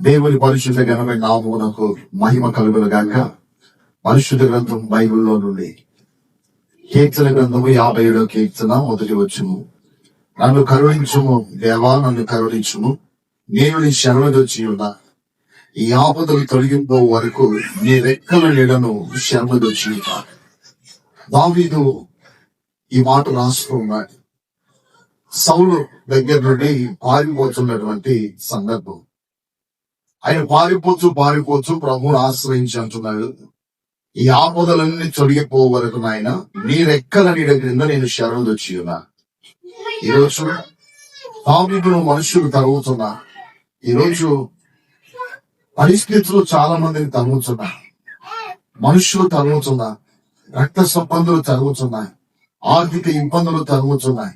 దేవుని పరిశుద్ధ ఘనమైన నామమునకు మహిమ కలుగును గాక. పరిశుద్ధ గ్రంథం బైబిల్లో నుండి కీర్తన గ్రంథము 57వ కీర్తన మొదటి వచనము. నన్ను కరుణించుము దేవా, నన్ను కరుణించుము, నేను నీ శరణుదొచ్చి ఉన్నా. ఈ ఆపదలు తొలగింపో వరకు నీ రెక్కల నీడను శరణుదొచ్చి ఉన్నా. దావీదు ఈ మాట రాస్తూ ఉన్నాడు. సౌలు దగ్గర నుండి పారిపోతున్నటువంటి సందర్భం. ఆయన పారిపోతూ ప్రభువును ఆశ్రయించి అంటున్నాడు, ఈ ఆపదలన్నీ తొలగిపో వరకు నాయన నీ రెక్కల నీడ క్రింద నేను శరణుదొచ్చి ఉన్నా. ఈరోజు దావీదును మనుషులు తరుగుతున్నా. ఈరోజు పరిస్థితులు చాలా మందిని తరుగుతున్నా, మనుషులు తరుగుతున్నా, రక్త సంబంధులు తరుగుతున్నాయి, ఆర్థిక ఇబ్బందులు తరుగుతున్నాయి,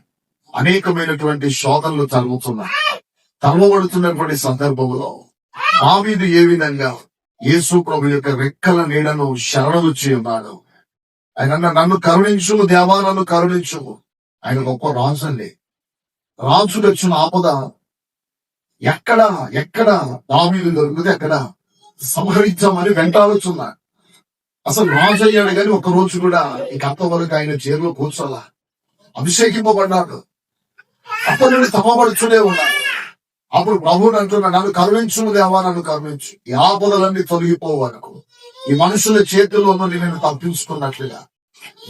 అనేకమైనటువంటి శోధనలు తరుగుతున్నాయి. తరవబడుతున్నటువంటి సందర్భంలో దావీదు ఏ విధంగా యేసు ప్రభు యొక్క రెక్కల నీడను శరణుదొచ్చి ఉన్నాడు. ఆయన నన్ను కరుణించు దేవా, నన్ను కరుణించు. ఆయన గొప్ప రాజు అండి. రాజుకు వచ్చిన ఆపద ఎక్కడ దావీదు దొరికితే అక్కడ సంహరించామని వెంటాడుతున్నా. అసలు రాజు అయ్యాడు కానీ ఒక రోజు కూడా ఇంక అంతవరకు ఆయన చీరలో కూర్చోలా. అభిషేకింపబడ్డాడు. అప్పటి నుండి తమబడుచునే ఉన్నాడు. అప్పుడు ప్రభువుని అంటున్నా, నన్ను కరుణించు దేవా, నన్ను కరుణించు. ఈ ఆపదలన్నీ తొలగిపోవరకు, ఈ మనుషుల చేతుల్లో నుండి నేను తప్పించుకున్నట్లుగా,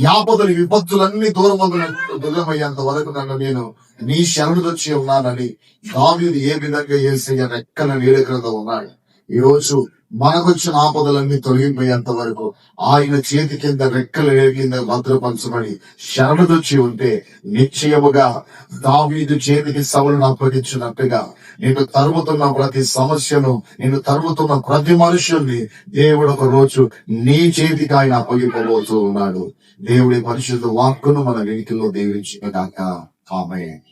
ఈ ఆపదలు విపత్తులన్నీ దూరమయ్యేంత వరకు నన్ను నేను నీ శరణుదొచ్చి ఉన్నానని దావీదు ఏ విధంగా యేసయ్య రెక్కల నీడ క్రింద ఉన్నాడు. ఈ రోజు మనకొచ్చిన ఆపదలన్నీ తొలగిపోయేంత వరకు ఆయన చేతి కింద రెక్కల నీడ కింద భద్రపరచబడి శరణుదొచ్చి ఉంటే నిశ్చయముగా దావీదు చేతికి సౌలును అప్పగించినట్టుగా నేను తరుముతున్న ప్రతి సమస్యను, నేను తరుముతున్న ప్రతి మనుషుల్ని దేవుడు ఒక రోజు నీ చేతికి ఆయన అప్పగిపోబోతూ ఉన్నాడు. దేవుడి పరిశుద్ధ వాక్కును మన వెనుకల్లో దీవించిన గాక. ఆమేన్.